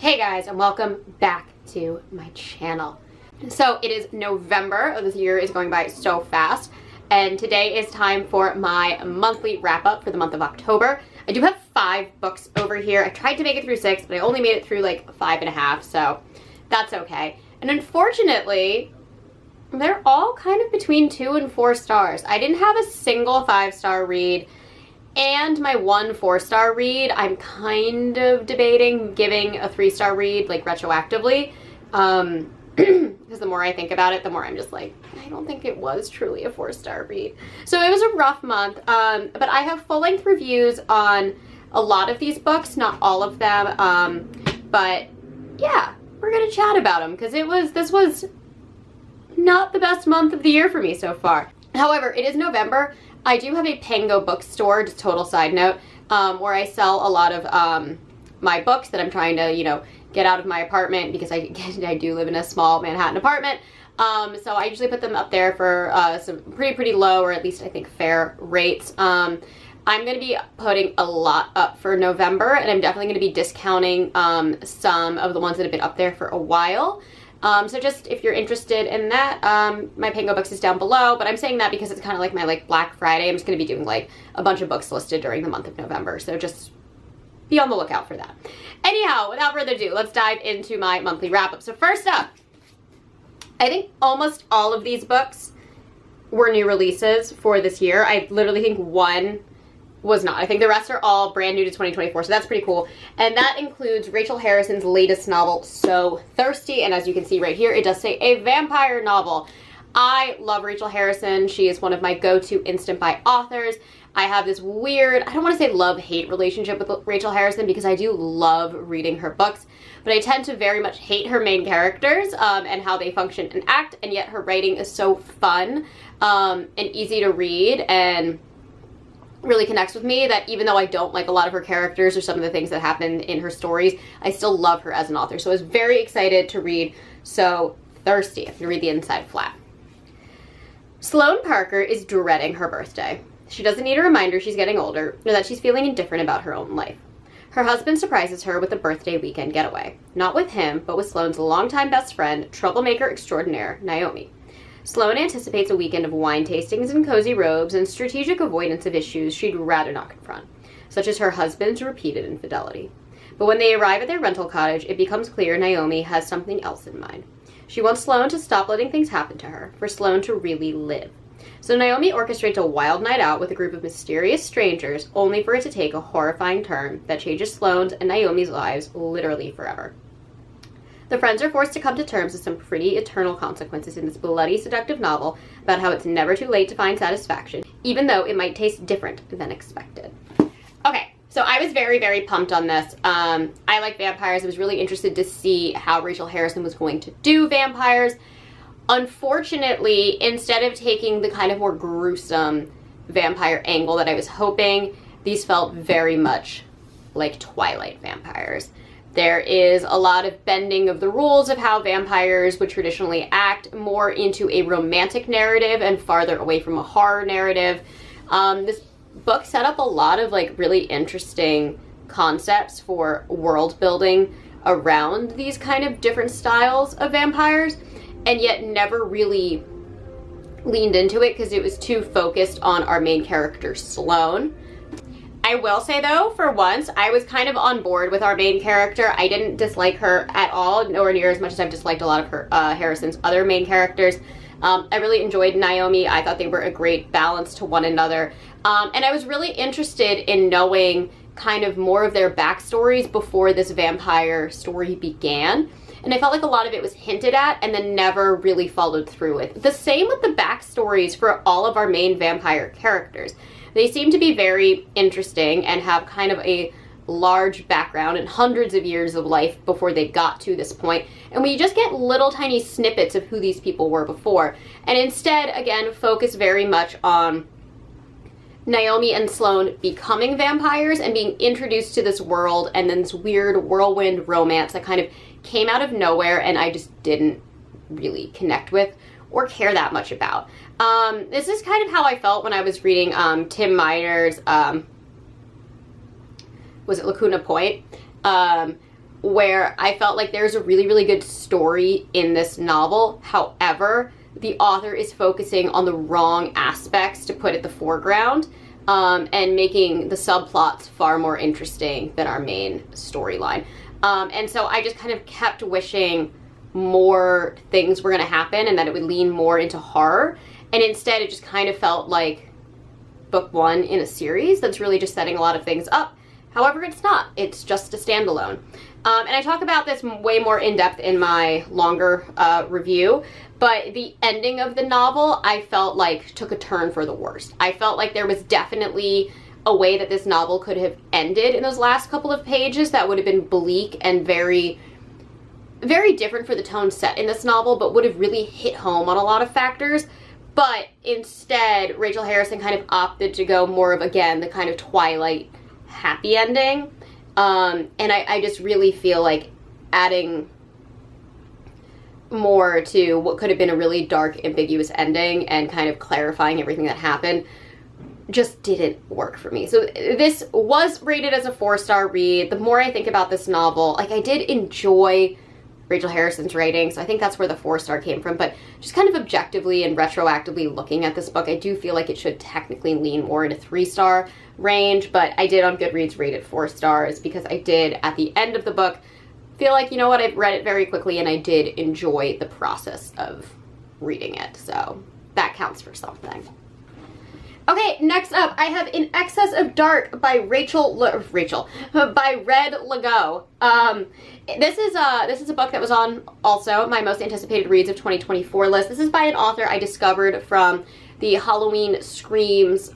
Hey guys, and welcome back to my channel. So it is November. This year is going by so fast, and today is time for my monthly wrap-up for the month of October. I do have 5 books over here. I tried to make it through 6, but I only made it through like 5.5, so that's okay. And unfortunately, they're all kind of between 2 and 4 stars. I didn't have a single 5-star read, and my 1 4-star read, I'm kind of debating giving a 3-star read, like, retroactively. Because the more I think about it, the more I'm just like, I don't think it was truly a 4-star read. So it was a rough month, but I have full-length reviews on a lot of these books, not all of them, but yeah, we're gonna chat about them, because this was not the best month of the year for me so far. However, it is November. I do have a Pango bookstore, just total side note, where I sell a lot of my books that I'm trying to, you know, get out of my apartment, because I do live in a small Manhattan apartment. So I usually put them up there for some pretty low, or at least I think fair rates. I'm going to be putting a lot up for November, and I'm definitely going to be discounting some of the ones that have been up there for a while. So just if you're interested in that, my Pango Books is down below, but I'm saying that because it's kind of like my Black Friday. I'm just going to be doing like a bunch of books listed during the month of November, so just be on the lookout for that. Anyhow, without further ado, let's dive into my monthly wrap-up. So first up, I think almost all of these books were new releases for this year. I literally think one was not. I think the rest are all brand new to 2024, so that's pretty cool. And that includes Rachel Harrison's latest novel, So Thirsty, and as you can see right here, it does say a vampire novel. I love Rachel Harrison. She is one of my go-to instant buy authors. I have this weird, I don't want to say love-hate relationship with Rachel Harrison, because I do love reading her books, but I tend to very much hate her main characters and how they function and act, and yet her writing is so fun and easy to read and really connects with me, that even though I don't like a lot of her characters or some of the things that happen in her stories, I still love her as an author. So I was very excited to read So Thirsty. I'm going to read the inside flat. Sloane Parker is dreading her birthday. She doesn't need a reminder she's getting older, or that she's feeling indifferent about her own life. Her husband surprises her with a birthday weekend getaway. Not with him, but with Sloane's longtime best friend, troublemaker extraordinaire, Naomi. Sloane anticipates a weekend of wine tastings and cozy robes and strategic avoidance of issues she'd rather not confront, such as her husband's repeated infidelity. But when they arrive at their rental cottage, it becomes clear Naomi has something else in mind. She wants Sloane to stop letting things happen to her, for Sloane to really live. So Naomi orchestrates a wild night out with a group of mysterious strangers, only for it to take a horrifying turn that changes Sloane's and Naomi's lives literally forever. The friends are forced to come to terms with some pretty eternal consequences in this bloody, seductive novel about how it's never too late to find satisfaction, even though it might taste different than expected. Okay, so I was very pumped on this. I like vampires. I was really interested to see how Rachel Harrison was going to do vampires. Unfortunately, instead of taking the kind of more gruesome vampire angle that I was hoping, these felt very much like Twilight vampires. There is a lot of bending of the rules of how vampires would traditionally act, more into a romantic narrative and farther away from a horror narrative. This book set up a lot of really interesting concepts for world building around these kind of different styles of vampires, and yet never really leaned into it because it was too focused on our main character, Sloane. I will say though, for once, I was kind of on board with our main character. I didn't dislike her at all, nowhere near as much as I've disliked a lot of her Harrison's other main characters. I really enjoyed Naomi. I thought they were a great balance to one another. And I was really interested in knowing kind of more of their backstories before this vampire story began. And I felt like a lot of it was hinted at and then never really followed through with. The same with the backstories for all of our main vampire characters. They seem to be very interesting and have kind of a large background and hundreds of years of life before they got to this point. And we just get little tiny snippets of who these people were before. And instead, again, focus very much on Naomi and Sloane becoming vampires and being introduced to this world, and then this weird whirlwind romance that kind of came out of nowhere and I just didn't really connect with or care that much about. This is kind of how I felt when I was reading Tim Miner's was it Lacuna Point? where I felt like there's a really, really good story in this novel. However, the author is focusing on the wrong aspects to put at the foreground, and making the subplots far more interesting than our main storyline. And so I just kind of kept wishing more things were going to happen and that it would lean more into horror. And instead it just kind of felt like book one in a series that's really just setting a lot of things up. However, it's not. It's just a standalone. And I talk about this way more in depth in my longer review, but the ending of the novel I felt like took a turn for the worst. I felt like there was definitely a way that this novel could have ended in those last couple of pages that would have been bleak and very, very different for the tone set in this novel, but would have really hit home on a lot of factors. But instead, Rachel Harrison kind of opted to go more of, again, the kind of Twilight happy ending. And I just really feel like adding more to what could have been a really dark, ambiguous ending and kind of clarifying everything that happened just didn't work for me. So this was rated as a 4-star read. The more I think about this novel, like, I did enjoy Rachel Harrison's writing, so I think that's where the 4-star came from, but just kind of objectively and retroactively looking at this book, I do feel like it should technically lean more into 3-star range, but I did on Goodreads rate it 4 stars because I did, at the end of the book, feel like, you know what, I've read it very quickly and I did enjoy the process of reading it, so that counts for something. Okay, next up, I have In Excess of Dark by by Red Legault. This is a book that was on also my most anticipated reads of 2024 list. This is by an author I discovered from the Halloween Screams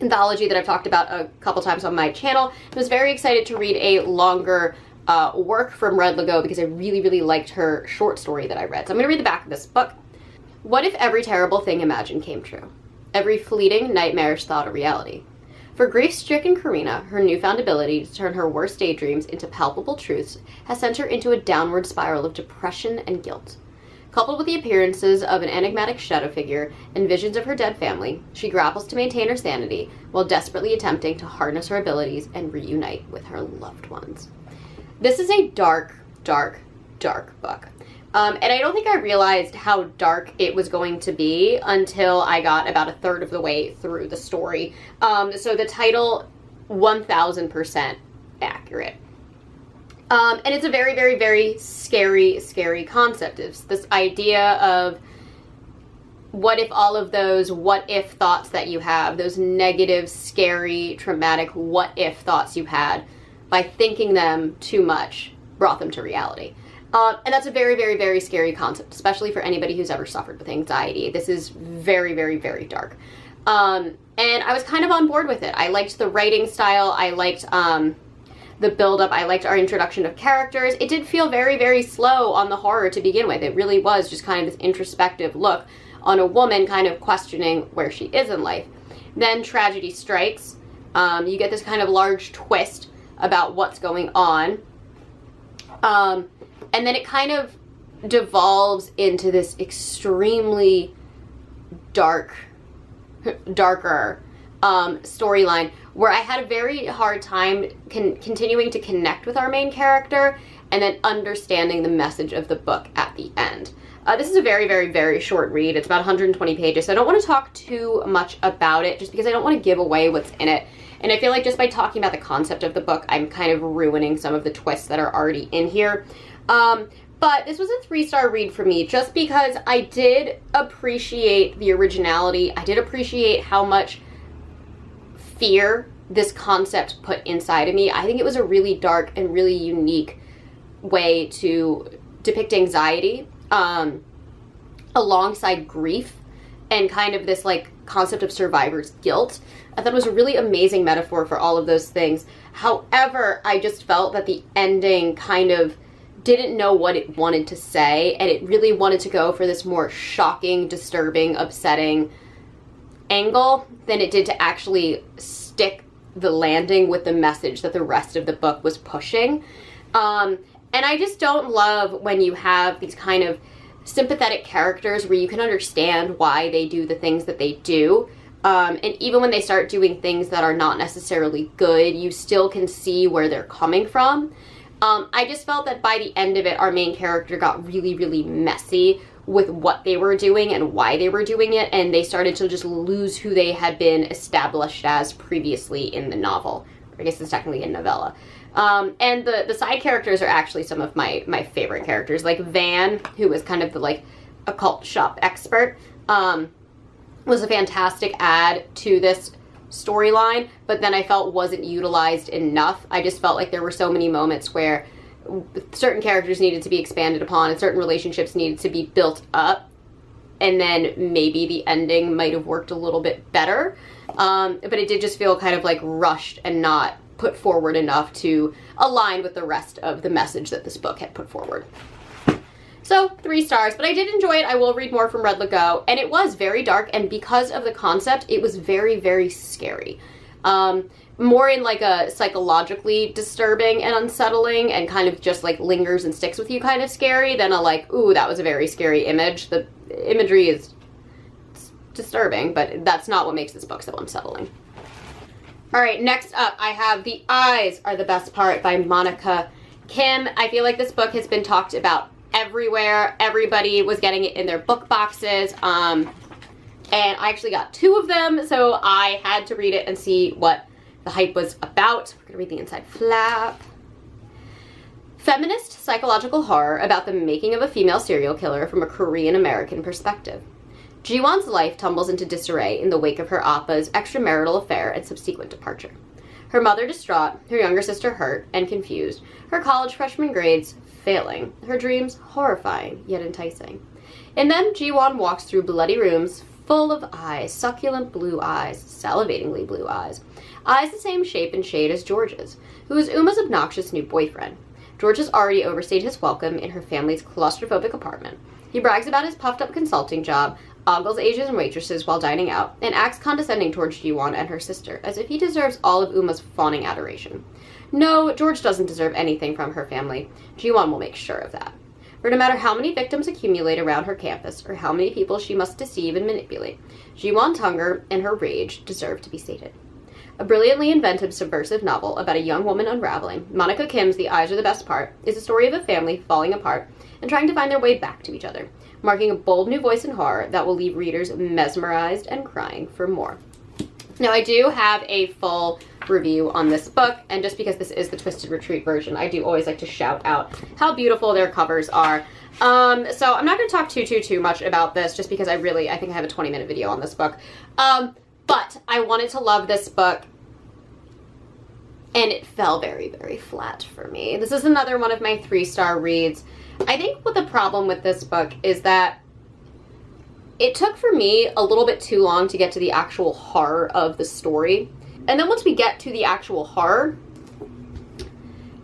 anthology that I've talked about a couple times on my channel. I was very excited to read a longer work from Red Legault because I really, really liked her short story that I read. So I'm going to read the back of this book. What if every terrible thing imagined came true? Every fleeting, nightmarish thought a reality. For grief-stricken Karina, her newfound ability to turn her worst daydreams into palpable truths has sent her into a downward spiral of depression and guilt. Coupled with the appearances of an enigmatic shadow figure and visions of her dead family, she grapples to maintain her sanity while desperately attempting to harness her abilities and reunite with her loved ones. This is a dark, dark, dark book. And I don't think I realized how dark it was going to be until I got about a third of the way through the story. So the title, 1000% accurate. And it's a very, very, very scary, scary concept. It's this idea of what if all of those what if thoughts that you have, those negative, scary, traumatic what if thoughts you had, by thinking them too much, brought them to reality. And that's a very, very, very scary concept, especially for anybody who's ever suffered with anxiety. This is very, very, very dark. And I was kind of on board with it. I liked the writing style. I liked the build-up. I liked our introduction of characters. It did feel very, very slow on the horror to begin with. It really was just kind of this introspective look on a woman kind of questioning where she is in life. Then tragedy strikes. You get this kind of large twist about what's going on. And then it kind of devolves into this extremely darker storyline where I had a very hard time continuing to connect with our main character and then understanding the message of the book at the end. This is a very, very, very short read. It's about 120 pages, so I don't want to talk too much about it just because I don't want to give away what's in it. And I feel like just by talking about the concept of the book, I'm kind of ruining some of the twists that are already in here. But this was a 3-star read for me just because I did appreciate the originality. I did appreciate how much fear this concept put inside of me. I think it was a really dark and really unique way to depict anxiety alongside grief and kind of this like concept of survivor's guilt. I thought it was a really amazing metaphor for all of those things. However, I just felt that the ending kind of didn't know what it wanted to say, and it really wanted to go for this more shocking, disturbing, upsetting angle than it did to actually stick the landing with the message that the rest of the book was pushing. And I just don't love when you have these kind of sympathetic characters where you can understand why they do the things that they do. And even when they start doing things that are not necessarily good, you still can see where they're coming from. I just felt that by the end of it, our main character got really, really messy with what they were doing and why they were doing it, and they started to just lose who they had been established as previously in the novel. I guess it's technically a novella. And the side characters are actually some of my favorite characters. Like Van, who was kind of the like occult shop expert, was a fantastic add to this storyline, but then I felt wasn't utilized enough. I just felt like there were so many moments where certain characters needed to be expanded upon and certain relationships needed to be built up, and then maybe the ending might have worked a little bit better. But it did just feel kind of like rushed and not put forward enough to align with the rest of the message that this book had put forward. So 3 stars, but I did enjoy it. I will read more from Red Lago, and it was very dark, and because of the concept, it was very, very scary. More in like a psychologically disturbing and unsettling and kind of just like lingers and sticks with you kind of scary than a like, ooh, that was a very scary image. The imagery is disturbing, but that's not what makes this book so unsettling. All right, next up, I have The Eyes Are the Best Part by Monica Kim. I feel like this book has been talked about everywhere. Everybody was getting it in their book boxes. And I actually got 2 of them, so I had to read it and see what the hype was about. We're gonna read the inside flap. Feminist psychological horror about the making of a female serial killer from a Korean-American perspective. Ji-won's life tumbles into disarray in the wake of her oppa's extramarital affair and subsequent departure. Her mother distraught, her younger sister hurt and confused, her college freshman grades failing, her dreams horrifying yet enticing. In them, Ji-won walks through bloody rooms full of eyes, succulent blue eyes, salivatingly blue eyes. Eyes the same shape and shade as George's, who is Uma's obnoxious new boyfriend. George has already overstayed his welcome in her family's claustrophobic apartment. He brags about his puffed-up consulting job, ogles Asian waitresses while dining out, and acts condescending towards Ji-won and her sister, as if he deserves all of Uma's fawning adoration. No, George doesn't deserve anything from her family. Ji-won will make sure of that. For no matter how many victims accumulate around her campus, or how many people she must deceive and manipulate, Ji-won's hunger and her rage deserve to be sated. A brilliantly inventive, subversive novel about a young woman unraveling, Monica Kim's The Eyes Are the Best Part is a story of a family falling apart and trying to find their way back to each other, marking a bold new voice in horror that will leave readers mesmerized and crying for more. Now, I do have a full review on this book, and just because this is the Twisted Retreat version, I do always like to shout out how beautiful their covers are. So I'm not going to talk too much about this, just because I think I have a 20-minute video on this book. But I wanted to love this book, and it fell very, very flat for me. This is another one of my 3-star reads. I think what the problem with this book is that it took for me a little bit too long to get to the actual horror of the story. And then once we get to the actual horror,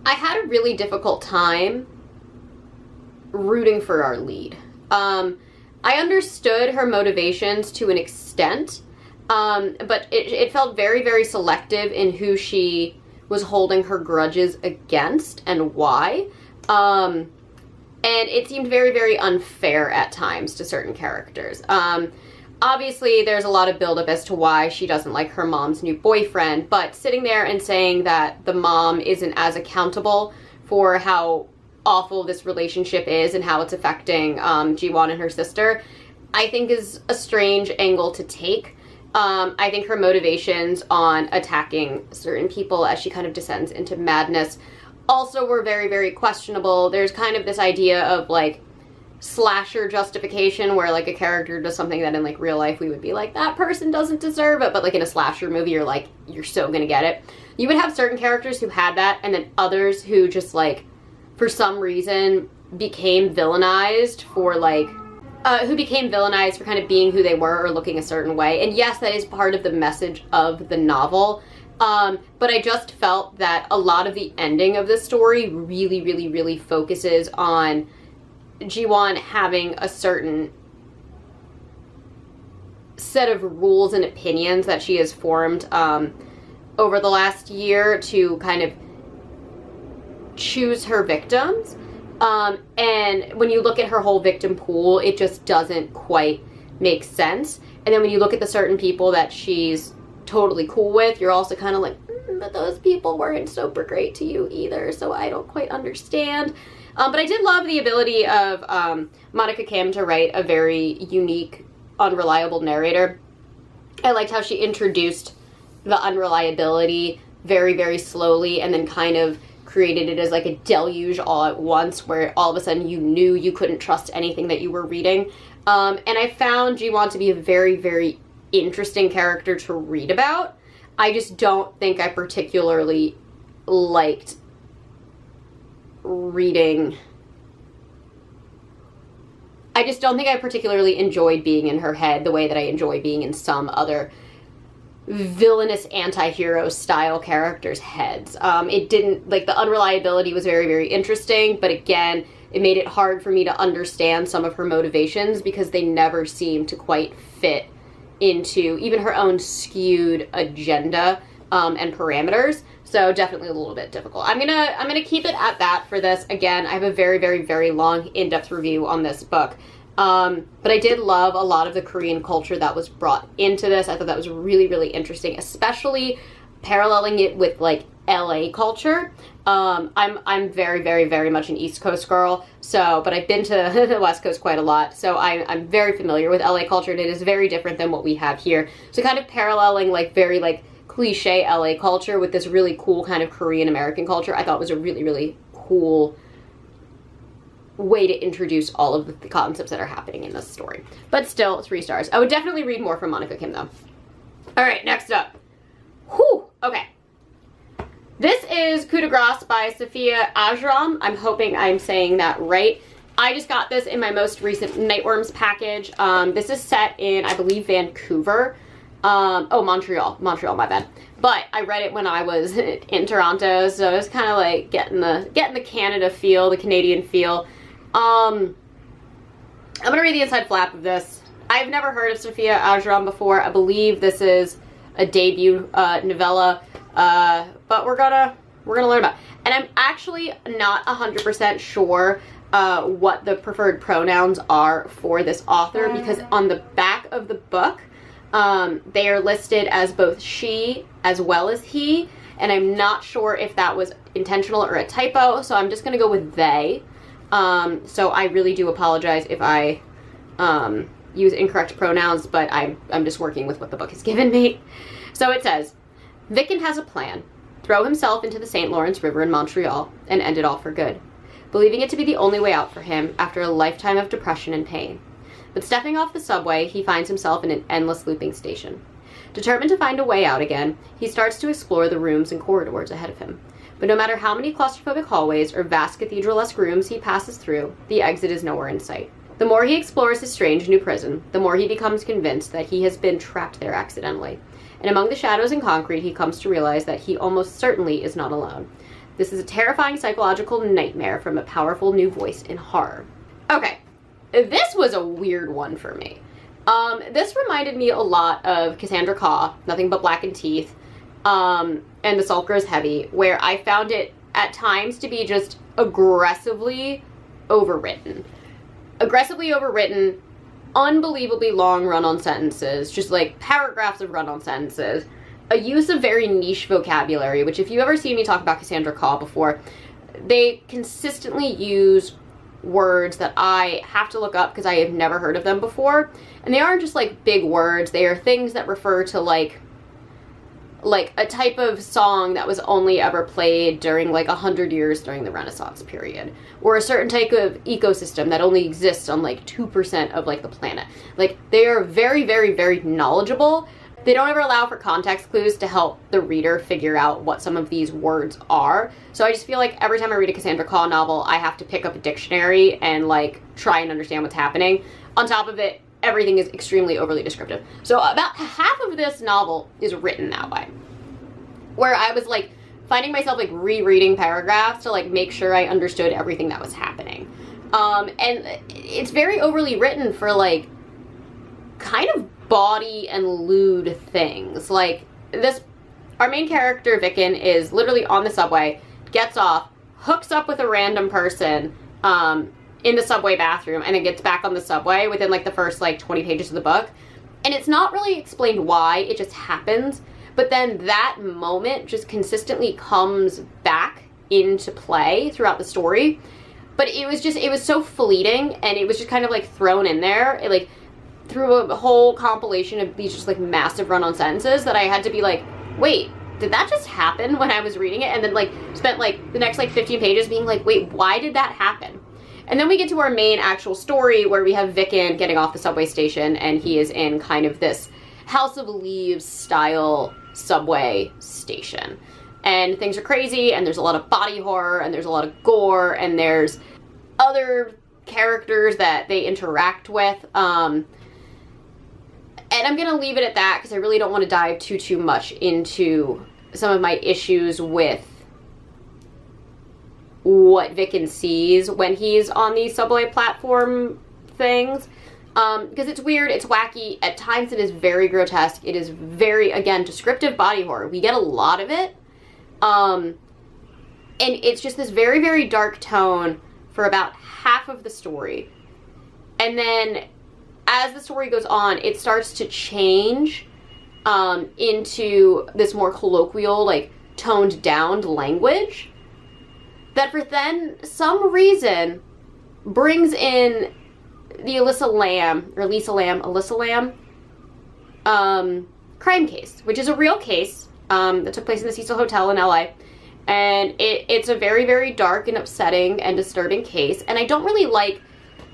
I had a really difficult time rooting for our lead. I understood her motivations to an extent, but it felt very, very selective in who she was holding her grudges against and why. And it seemed very, very unfair at times to certain characters. Obviously, there's a lot of buildup as to why she doesn't like her mom's new boyfriend, but sitting there and saying that the mom isn't as accountable for how awful this relationship is and how it's affecting Ji-won and her sister, I think is a strange angle to take. I think her motivations on attacking certain people as she kind of descends into madness also were very, very questionable. There's kind of this idea of like slasher justification where like a character does something that in like real life we would be like, that person doesn't deserve it, but like in a slasher movie you're like, you're so gonna get it. You would have certain characters who had that, and then others who just like for some reason became villainized for like for kind of being who they were or looking a certain way. And yes, that is part of the message of the novel. But I just felt that a lot of the ending of the story really, really, really focuses on Ji-won having a certain set of rules and opinions that she has formed over the last year to kind of choose her victims. And when you look at her whole victim pool, it just doesn't quite make sense. And then when you look at the certain people that she's totally cool with, you're also kind of like, but those people weren't super great to you either, so I don't quite understand. But I did love the ability of Monica Kim to write a very unique, unreliable narrator. I liked how she introduced the unreliability very, very slowly and then kind of created it as like a deluge all at once, where all of a sudden you knew you couldn't trust anything that you were reading. And I found Ji-won to be a very, very interesting character to read about. I just don't think I particularly liked reading. I just don't think I particularly enjoyed being in her head the way that I enjoy being in some other villainous anti-hero style characters' heads. It didn't, like, the unreliability was very, very interesting, but again, it made it hard for me to understand some of her motivations because they never seemed to quite fit into even her own skewed agenda and parameters. So definitely a little bit difficult. I'm gonna keep it at that for this. Again, I have a very, very, very long in-depth review on this book. But I did love a lot of the Korean culture that was brought into this. I thought that was really, really interesting, especially paralleling it with like LA culture. I'm very, very, very much an East Coast girl, so, but I've been to the West Coast quite a lot, so I'm very familiar with LA culture, and it is very different than what we have here. So kind of paralleling like very like cliche LA culture with this really cool kind of Korean American culture, I thought was a really, really cool way to introduce all of the concepts that are happening in this story. But still, 3 stars. I would definitely read more from Monica Kim though. All right, next up. Whew, okay. This is Coup de Grace by Sophia Ajram. I'm hoping I'm saying that right. I just got this in my most recent Nightworms package. This is set in, I believe, Vancouver. Oh, Montreal, my bad. But I read it when I was in Toronto, so it was kind of like getting the Canada feel, the Canadian feel. I'm gonna read the inside flap of this. I've never heard of Sophia Ajram before. I believe this is a debut novella, but we're gonna learn about it. And I'm actually not 100% sure what the preferred pronouns are for this author, because on the back of the book, they are listed as both she as well as he, and I'm not sure if that was intentional or a typo, so I'm just gonna go with they. So I really do apologize if I use incorrect pronouns, but I'm just working with what the book has given me. So it says, Vicken has a plan. Throw himself into the St. Lawrence River in Montreal and end it all for good, believing it to be the only way out for him after a lifetime of depression and pain. But stepping off the subway, he finds himself in an endless looping station. Determined to find a way out again, he starts to explore the rooms and corridors ahead of him. But no matter how many claustrophobic hallways or vast cathedral-esque rooms he passes through, the exit is nowhere in sight. The more he explores his strange new prison, the more he becomes convinced that he has been trapped there accidentally. And among the shadows and concrete, he comes to realize that he almost certainly is not alone. This is a terrifying psychological nightmare from a powerful new voice in horror. Okay, this was a weird one for me. This reminded me a lot of Cassandra Caw, Nothing But Blackened Teeth, and The Salt Grows Heavy, where I found it at times to be just aggressively overwritten. Aggressively overwritten, unbelievably long run-on sentences, just like paragraphs of run-on sentences, a use of very niche vocabulary, which if you ever seen me talk about Cassandra Caw before, they consistently use words that I have to look up because I have never heard of them before, and they aren't just like big words, they are things that refer to like a type of song that was only ever played during like 100 years during the Renaissance period, or a certain type of ecosystem that only exists on like 2% of like the planet. Like, they are very, very, very knowledgeable. They don't ever allow for context clues to help the reader figure out what some of these words are. So I just feel like every time I read a Cassandra Caw novel, I have to pick up a dictionary and like try and understand what's happening. On top of it, everything is extremely overly descriptive. So about half of this novel is written that way, where I was like finding myself like rereading paragraphs to like make sure I understood everything that was happening. And it's very overly written for like kind of bawdy and lewd things. Like this, our main character Vicken is literally on the subway, gets off, hooks up with a random person in the subway bathroom, and then gets back on the subway within like the first like 20 pages of the book. And it's not really explained why, it just happens. but then that moment just consistently comes back into play throughout the story. But it was so fleeting, and it was just kind of like thrown in there, like through a whole compilation of these just like massive run-on sentences that I had to be like, wait, did that just happen when I was reading it? And then like spent like the next like 15 pages being like, wait, why did that happen? And then we get to our main actual story where we have Vicken getting off the subway station, and he is in kind of this House of Leaves style subway station. And things are crazy, and there's a lot of body horror, and there's a lot of gore, and there's other characters that they interact with. And I'm going to leave it at that because I really don't want to dive too much into some of my issues with what Vicken sees when he's on these subway platform things. Because it's weird, it's wacky, at times it is very grotesque, it is very, again, descriptive body horror. We get a lot of it. And it's just this very, very dark tone for about half of the story. And then as the story goes on, it starts to change into this more colloquial, like toned down language that for then some reason brings in the Alyssa Lamb crime case, which is a real case that took place in the Cecil Hotel in LA. And it's a very, very dark and upsetting and disturbing case. And I don't really like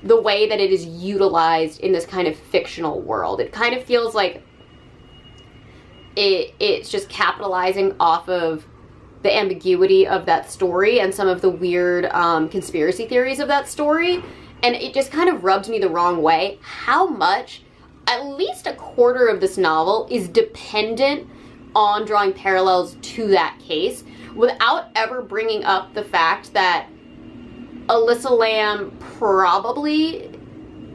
the way that it is utilized in this kind of fictional world. It kind of feels like it's just capitalizing off of the ambiguity of that story and some of the weird conspiracy theories of that story. And it just kind of rubs me the wrong way how much, at least a quarter of this novel is dependent on drawing parallels to that case without ever bringing up the fact that Alyssa Lamb probably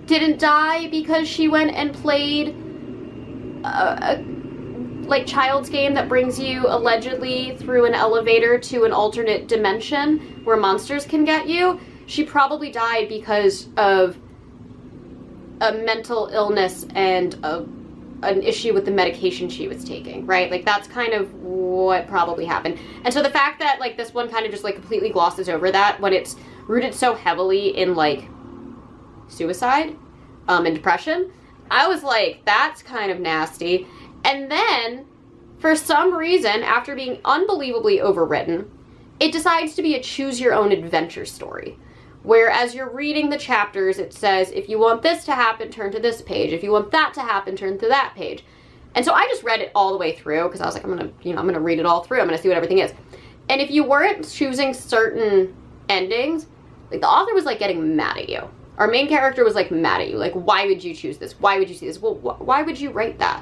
didn't die because she went and played a like child's game that brings you allegedly through an elevator to an alternate dimension where monsters can get you. She probably died because of a mental illness and an issue with the medication she was taking, right? Like, that's kind of what probably happened. And so the fact that, like, this one kind of just, like, completely glosses over that when it's rooted so heavily in, like, suicide and depression, I was like, that's kind of nasty. And then, for some reason, after being unbelievably overwritten, it decides to be a choose-your-own-adventure story. Where as you're reading the chapters, it says, if you want this to happen, turn to this page. If you want that to happen, turn to that page. And so I just read it all the way through because I was like, I'm gonna read it all through. I'm gonna see what everything is. And if you weren't choosing certain endings, like, the author was like getting mad at you. Our main character was like mad at you. Like, why would you choose this? Why would you see this? Well, why would you write that?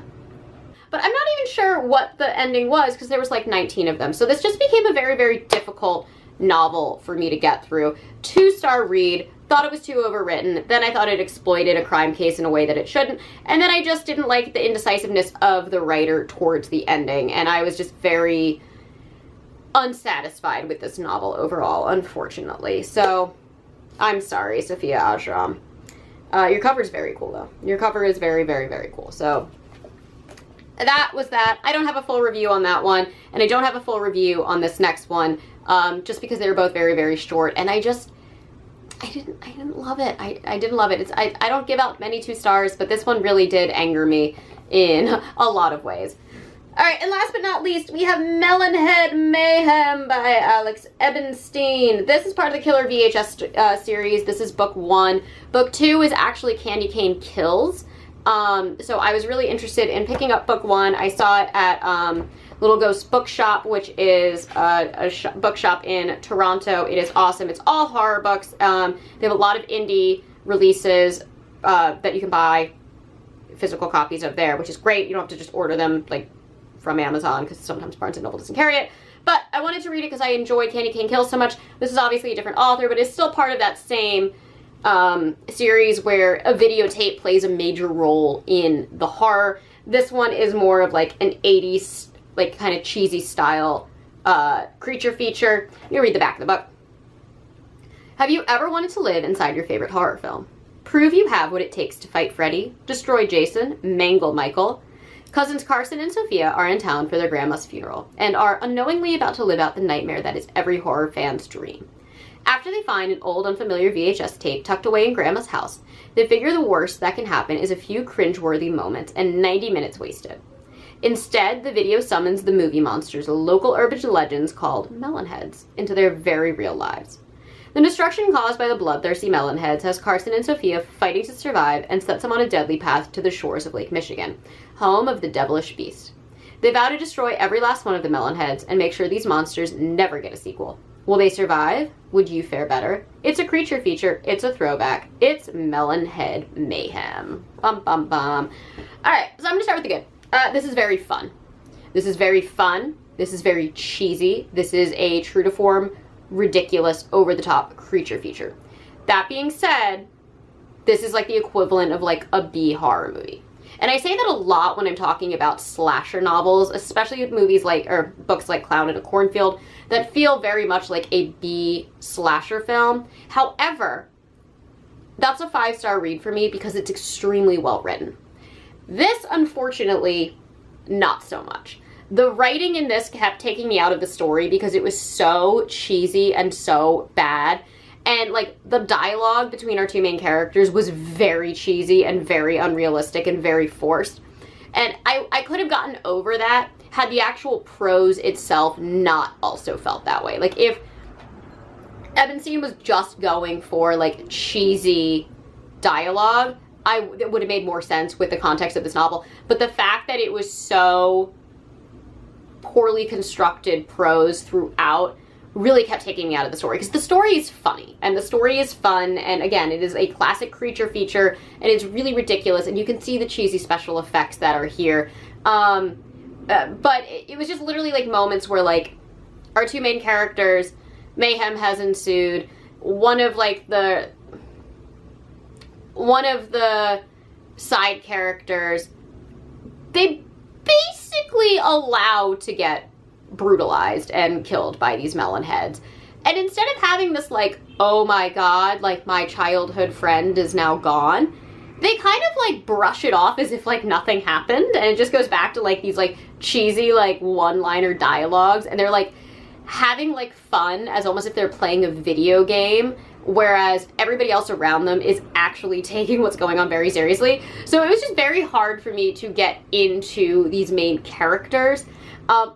But I'm not even sure what the ending was because there was like 19 of them. So this just became a very, very difficult novel for me to get through. 2-star read, thought it was too overwritten, then I thought it exploited a crime case in a way that it shouldn't, and then I just didn't like the indecisiveness of the writer towards the ending, and I was just very unsatisfied with this novel overall, unfortunately. So, I'm sorry, Sophia Ajram. Your cover is very cool, though. Your cover is very, very, very cool. So, that was that. I don't have a full review on that one, and I don't have a full review on this next one, just because they were both very, very short, and I didn't love it. I didn't love it. I don't give out many 2 stars, but this one really did anger me in a lot of ways. Alright, and last but not least, we have Melonhead Mayhem by Alex Ebenstein. This is part of the Killer VHS series. This is book 1. Book 2 is actually Candy Cane Kills. So I was really interested in picking up book 1. I saw it at Little Ghost Bookshop, which is a bookshop in Toronto. It is awesome. It's all horror books. They have a lot of indie releases that you can buy physical copies of there, which is great. You don't have to just order them like from Amazon because sometimes Barnes & Noble doesn't carry it. But I wanted to read it because I enjoy Candy Cane Kills so much. This is obviously a different author, but it's still part of that same series where a videotape plays a major role in the horror. This one is more of like an 80s, like kind of cheesy style creature feature. You read the back of the book. Have you ever wanted to live inside your favorite horror film? Prove you have what it takes to fight Freddy, destroy Jason, mangle Michael, Cousins Carson and Sophia are in town for their grandma's funeral and are unknowingly about to live out the nightmare that is every horror fan's dream. After they find an old unfamiliar VHS tape tucked away in Grandma's house, they figure the worst that can happen is a few cringeworthy moments and 90 minutes wasted. Instead, the video summons the movie monsters, local urban legends called Melon heads, into their very real lives. The destruction caused by the bloodthirsty Melon heads has Carson and Sophia fighting to survive and sets them on a deadly path to the shores of Lake Michigan, home of the devilish beast. They vow to destroy every last one of the Melon heads and make sure these monsters never get a sequel. Will they survive? Would you fare better? It's a creature feature. It's a throwback. It's Melon Head Mayhem. Bum, bum, bum. Alright, so I'm going to start with the good. This is very fun. This is very fun. This is very cheesy. This is a true to form, ridiculous, over-the-top creature feature. That being said, this is like the equivalent of like a B horror movie. And I say that a lot when I'm talking about slasher novels, especially with movies like, or books like Clown in a Cornfield, that feel very much like a B slasher film. However, that's a 5-star read for me because it's extremely well written. This, unfortunately, not so much. The writing in this kept taking me out of the story because it was so cheesy and so bad. And, like, the dialogue between our two main characters was very cheesy and very unrealistic and very forced. And I could have gotten over that had the actual prose itself not also felt that way. Like, if Ebenstein was just going for, like, cheesy dialogue, it would have made more sense with the context of this novel. But the fact that it was so poorly constructed prose throughout really kept taking me out of the story, because the story is funny and the story is fun, and again, it is a classic creature feature and it's really ridiculous, and you can see the cheesy special effects that are here. But it was just literally like moments where, like, our two main characters, mayhem has ensued. One of the side characters, they basically allow to get brutalized and killed by these melon heads. And instead of having this, like, oh my god, like, my childhood friend is now gone, they kind of, like, brush it off as if, like, nothing happened. And it just goes back to, like, these, like, cheesy, like, one-liner dialogues. And they're, like, having, like, fun as almost if they're playing a video game, whereas everybody else around them is actually taking what's going on very seriously. So it was just very hard for me to get into these main characters.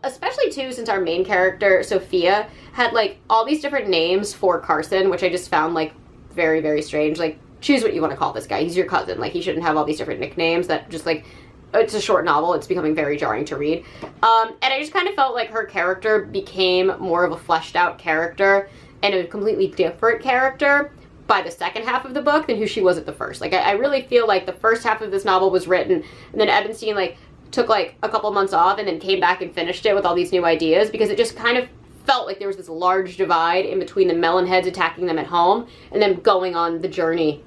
Especially, too, since our main character, Sophia, had, like, all these different names for Carson, which I just found, like, very, very strange. Like, choose what you want to call this guy. He's your cousin. Like, he shouldn't have all these different nicknames that just, like, it's a short novel. It's becoming very jarring to read. And I just kind of felt like her character became more of a fleshed out character and a completely different character by the second half of the book than who she was at the first. Like, I really feel like the first half of this novel was written, and then Ebenstein, like, took, like, a couple months off and then came back and finished it with all these new ideas, because it just kind of felt like there was this large divide in between the melon heads attacking them at home and then going on the journey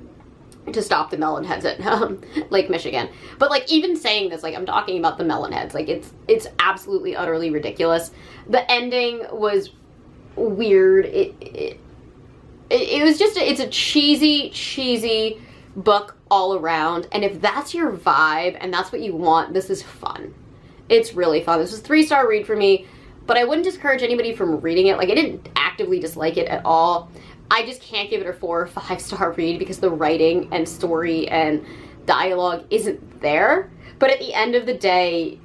to stop the melon heads at Lake Michigan. But, like, even saying this, like, I'm talking about the melon heads, like, it's absolutely utterly ridiculous. The ending was weird. It was just it's a cheesy book all around, and if that's your vibe and that's what you want, this is fun. It's really fun. This was a 3-star read for me, but I wouldn't discourage anybody from reading it. Like, I didn't actively dislike it at all. I just can't give it a 4 or 5-star read because the writing and story and dialogue isn't there. But at the end of the day,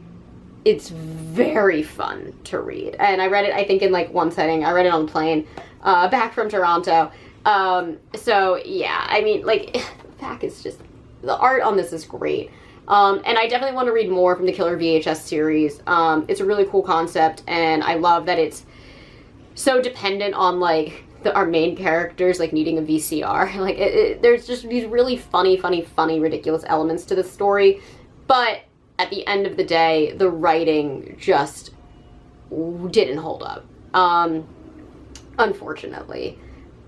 it's very fun to read. And I read it, I think, in, like, one setting. I read it on the plane back from Toronto. So yeah, I mean, like, the fact is just, the art on this is great. And I definitely want to read more from the Killer VHS series. It's a really cool concept, and I love that it's so dependent on, like, our main characters, like, needing a VCR. Like, there's just these really funny, ridiculous elements to the story. But at the end of the day, the writing just didn't hold up, unfortunately.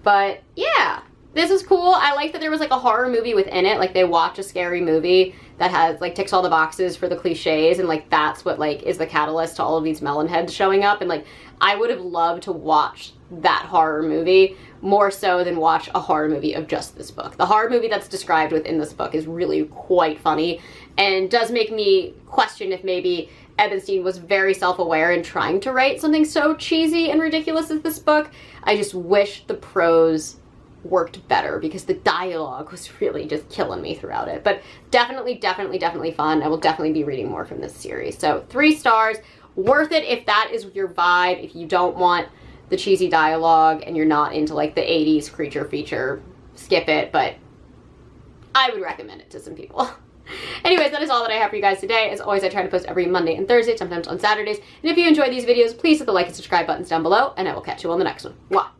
But yeah, this is cool. I like that there was, like, a horror movie within it. Like, they watch a scary movie that has, like, ticks all the boxes for the cliches, and, like, that's what, like, is the catalyst to all of these melon heads showing up. And, like, I would have loved to watch that horror movie more so than watch a horror movie of just this book. The horror movie that's described within this book is really quite funny, and does make me question if maybe Ebenstein was very self-aware in trying to write something so cheesy and ridiculous as this book. I just wish the prose worked better because the dialogue was really just killing me throughout it. But definitely, definitely fun. I will definitely be reading more from this series. So 3 stars, worth it if that is your vibe, if you don't want the cheesy dialogue and you're not into like the 80s creature feature, skip it, but I would recommend it to some people. Anyways, that is all that I have for you guys today. As always, I try to post every Monday and Thursday, sometimes on Saturdays. And if you enjoy these videos, please hit the like and subscribe buttons down below, and I will catch you on the next one. Mwah!